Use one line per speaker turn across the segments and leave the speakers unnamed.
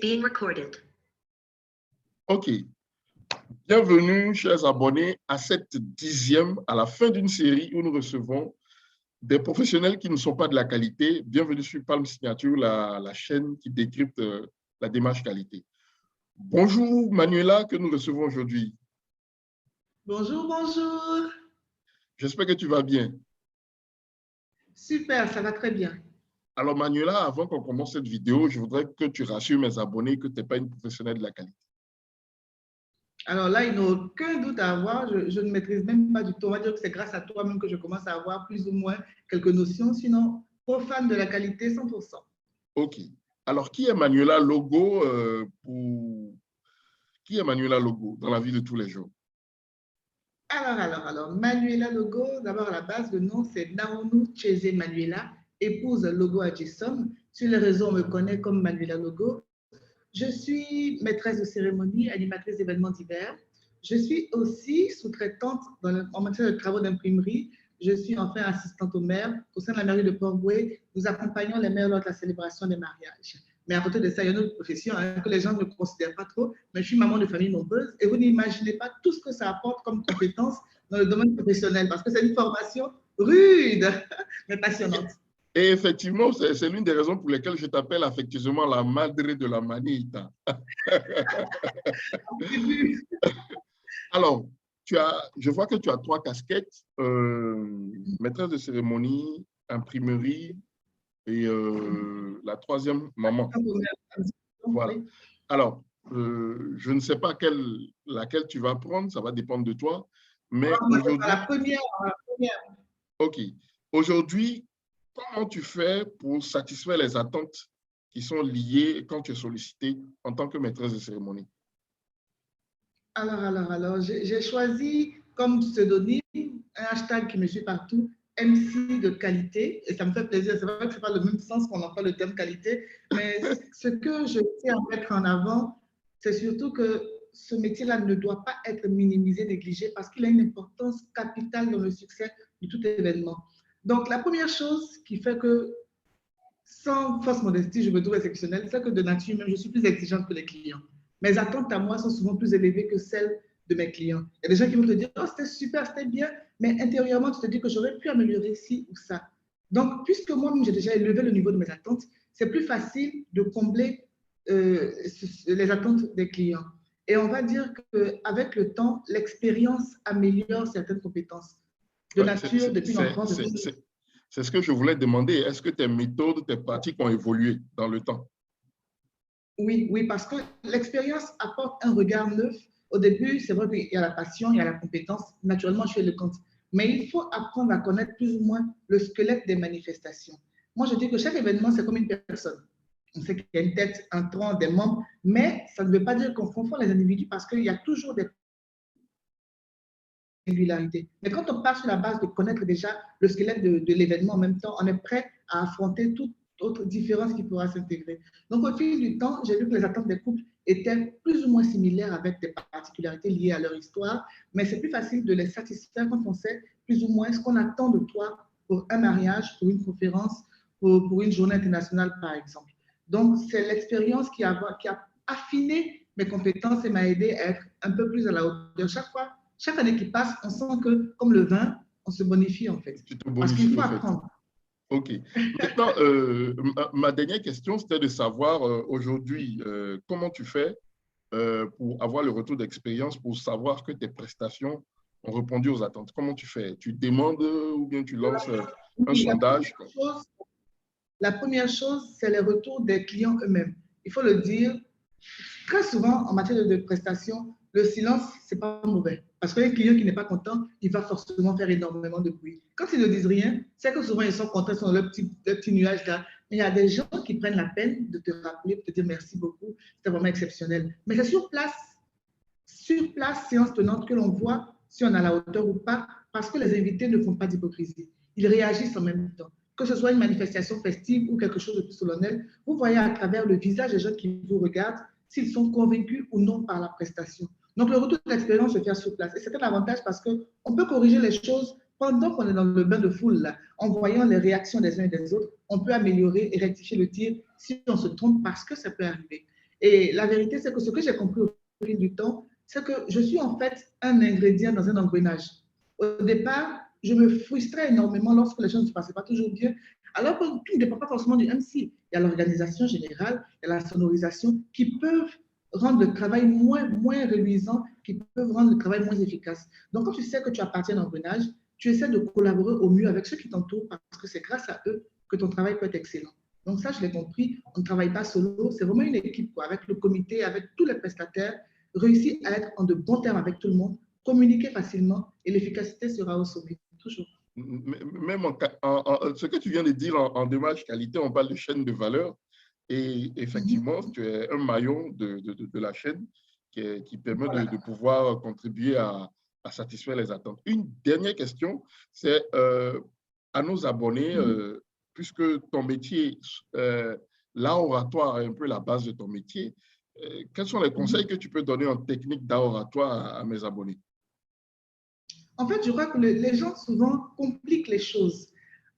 being recorded.
OK. Bienvenue, chers abonnés, à cette 10e, à la fin d'une série où nous recevons des professionnels qui ne sont pas de la qualité. Bienvenue sur Palm Signature, la chaîne qui décrypte la démarche qualité. Bonjour Manuela, que nous recevons aujourd'hui.
Bonjour, bonjour.
J'espère que tu vas bien.
Super, ça va très bien.
Alors Manuela, avant qu'on commence cette vidéo, je voudrais que tu rassures mes abonnés que tu n'es pas une professionnelle de la qualité.
Alors là, il n'y a aucun doute à avoir. Je ne maîtrise même pas du tout. On va dire que c'est grâce à toi même que je commence à avoir plus ou moins quelques notions. Sinon, profane de la qualité 100%.
OK. Alors, qui est Manuela Logo Qui est Manuela Logo dans la vie de tous les jours?
Alors, Manuela Logo, d'abord à la base, le nom c'est Naonou Cheze Manuela, épouse Logo Adjisom. Sur les réseaux, on me connaît comme Manuela Logo. Je suis maîtresse de cérémonie, animatrice d'événements divers. Je suis aussi sous-traitante en matière de travaux d'imprimerie. Je suis enfin assistante au maire. Au sein de la mairie de Port-Bouët, nous accompagnons les maires lors de la célébration des mariages. Mais à côté de ça, il y a une autre profession que les gens ne considèrent pas trop. Mais je suis maman de famille nombreuse et vous n'imaginez pas tout ce que ça apporte comme compétence dans le domaine professionnel parce que c'est une formation rude, mais passionnante.
Et effectivement, c'est l'une des raisons pour lesquelles je t'appelle affectueusement la madre de la manita. Alors, je vois que tu as 3 casquettes, maîtresse de cérémonie, imprimerie et la 3e, maman. Voilà. Alors, je ne sais pas laquelle tu vas prendre, ça va dépendre de toi. Mais aujourd'hui…
La première.
OK. Aujourd'hui, comment tu fais pour satisfaire les attentes qui sont liées quand tu es sollicité en tant que maîtresse de cérémonie?
Alors, j'ai choisi comme pseudonyme un hashtag qui me suit partout, MC de qualité, et ça me fait plaisir. C'est vrai que ce n'est pas le même sens qu'on emploie le terme qualité, mais ce que je tiens à mettre en avant, c'est surtout que ce métier-là ne doit pas être minimisé, négligé, parce qu'il a une importance capitale dans le succès de tout événement. Donc, la première chose qui fait que, sans fausse modestie, je me trouve exceptionnelle, c'est que de nature même, je suis plus exigeante que les clients. Mes attentes à moi sont souvent plus élevées que celles de mes clients. Il y a des gens qui vont te dire « Oh, c'était super, c'était bien », mais intérieurement, tu te dis que j'aurais pu améliorer ci ou ça. Donc, puisque moi-même, j'ai déjà élevé le niveau de mes attentes, c'est plus facile de combler les attentes des clients. Et on va dire qu'avec le temps, l'expérience améliore certaines compétences de nature depuis l'enfance.
C'est ce que je voulais demander. Est-ce que tes méthodes, tes pratiques ont évolué dans le temps?
Oui, parce que l'expérience apporte un regard neuf. Au début, c'est vrai qu'il y a la passion, il y a la compétence. Naturellement, je suis éloquente. Mais il faut apprendre à connaître plus ou moins le squelette des manifestations. Moi, je dis que chaque événement, c'est comme une personne. On sait qu'il y a une tête, un tronc, des membres, mais ça ne veut pas dire qu'on confond les individus parce qu'il y a toujours des singularités. Mais quand on part sur la base de connaître déjà le squelette de l'événement en même temps, on est prêt à affronter toute autre différence qui pourra s'intégrer. Donc, au fil du temps, j'ai vu que les attentes des couples étaient plus ou moins similaires avec des particularités liées à leur histoire, mais c'est plus facile de les satisfaire quand on sait plus ou moins ce qu'on attend de toi pour un mariage, pour une conférence, pour une journée internationale, par exemple. Donc, c'est l'expérience qui a affiné mes compétences et m'a aidé à être un peu plus à la hauteur. Chaque année qui passe, on sent que, comme le vin, on se bonifie en fait. Parce qu'il faut apprendre.
OK. Maintenant, ma dernière question, c'était de savoir aujourd'hui, comment tu fais pour avoir le retour d'expérience, pour savoir que tes prestations ont répondu aux attentes. Comment tu fais? Tu demandes ou bien tu lances un sondage?
La première chose, c'est les retours des clients eux-mêmes. Il faut le dire, très souvent, en matière de prestations, le silence, ce n'est pas mauvais. Parce qu'un client qui n'est pas content, il va forcément faire énormément de bruit. Quand ils ne disent rien, c'est que souvent, ils sont contents, ils sont dans leur petit nuage là. Mais il y a des gens qui prennent la peine de te rappeler, de te dire merci beaucoup, c'était vraiment exceptionnel. Mais c'est sur place, séance tenante, que l'on voit si on a la hauteur ou pas, parce que les invités ne font pas d'hypocrisie. Ils réagissent en même temps. Que ce soit une manifestation festive ou quelque chose de plus solennel, vous voyez à travers le visage des gens qui vous regardent s'ils sont convaincus ou non par la prestation. Donc, le retour d'expérience se fait sur place. Et c'est un avantage parce qu'on peut corriger les choses pendant qu'on est dans le bain de foule, là, en voyant les réactions des uns et des autres. On peut améliorer et rectifier le tir si on se trompe parce que ça peut arriver. Et la vérité, c'est que ce que j'ai compris au fil du temps, c'est que je suis en fait un ingrédient dans un engrenage. Au départ, je me frustrais énormément lorsque les choses ne se passaient pas toujours bien, alors que tout ne dépend pas forcément du MC. Il y a l'organisation générale, il y a la sonorisation qui peuvent rendre le travail moins reluisant, qui peuvent rendre le travail moins efficace. Donc, quand tu sais que tu appartiens à un engrenage, tu essaies de collaborer au mieux avec ceux qui t'entourent parce que c'est grâce à eux que ton travail peut être excellent. Donc ça, je l'ai compris, on ne travaille pas solo, c'est vraiment une équipe, quoi, avec le comité, avec tous les prestataires, réussir à être en de bons termes avec tout le monde, communiquer facilement et l'efficacité sera au sommet, toujours.
Même ce que tu viens de dire en démarche qualité, on parle de chaîne de valeur et effectivement, tu es un maillon de la chaîne qui permet
Voilà.
de pouvoir contribuer à satisfaire les attentes. Une dernière question, c'est à nos abonnés, puisque ton métier, l'art oratoire est un peu la base de ton métier, quels sont les conseils que tu peux donner en technique d'art oratoire à mes abonnés?
En fait, je crois que les gens souvent compliquent les choses.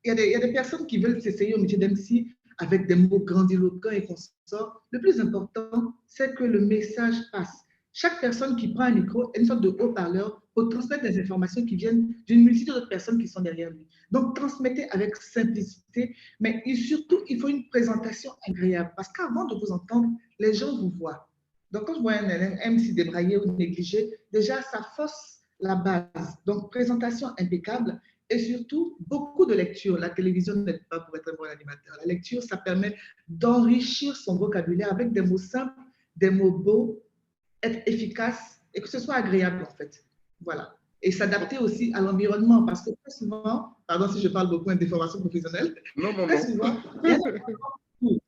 Il y a des personnes qui veulent s'essayer au métier d'MC avec des mots grandiloquents et consorts. Le plus important, c'est que le message passe. Chaque personne qui prend un micro est une sorte de haut-parleur pour transmettre des informations qui viennent d'une multitude d'autres personnes qui sont derrière lui. Donc, transmettez avec simplicité, mais surtout, il faut une présentation agréable parce qu'avant de vous entendre, les gens vous voient. Donc, quand je vois un MC débraillé ou négligé, déjà, ça force la base. Donc, présentation impeccable et surtout, beaucoup de lecture. La télévision n'est pas pour être un bon animateur. La lecture, ça permet d'enrichir son vocabulaire avec des mots simples, des mots beaux, être efficace et que ce soit agréable, en fait. Voilà. Et s'adapter aussi à l'environnement parce que très souvent, pardon si je parle beaucoup de formations professionnelles, très souvent, il y a des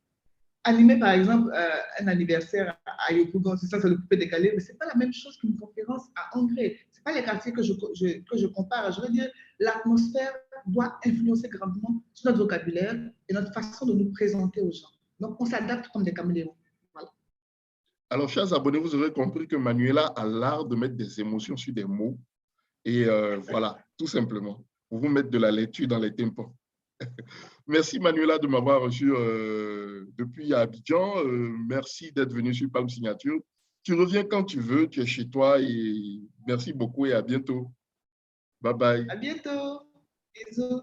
animer, par exemple, un anniversaire à Yopougon, c'est ça, c'est le coupé décalé, mais ce n'est pas la même chose qu'une conférence à Angré. Ce n'est pas les quartiers que je compare. Je veux dire, l'atmosphère doit influencer grandement sur notre vocabulaire et notre façon de nous présenter aux gens. Donc, on s'adapte comme des caméléons. Voilà.
Alors, chers abonnés, vous aurez compris que Manuela a l'art de mettre des émotions sur des mots. Et voilà, tout simplement, pour vous mettre de la lecture dans les tympans. Merci Manuela de m'avoir reçu depuis Abidjan. Merci d'être venu sur Palm Signature. Tu reviens quand tu veux, tu es chez toi et merci beaucoup et à bientôt. Bye bye.
À bientôt. Bisous.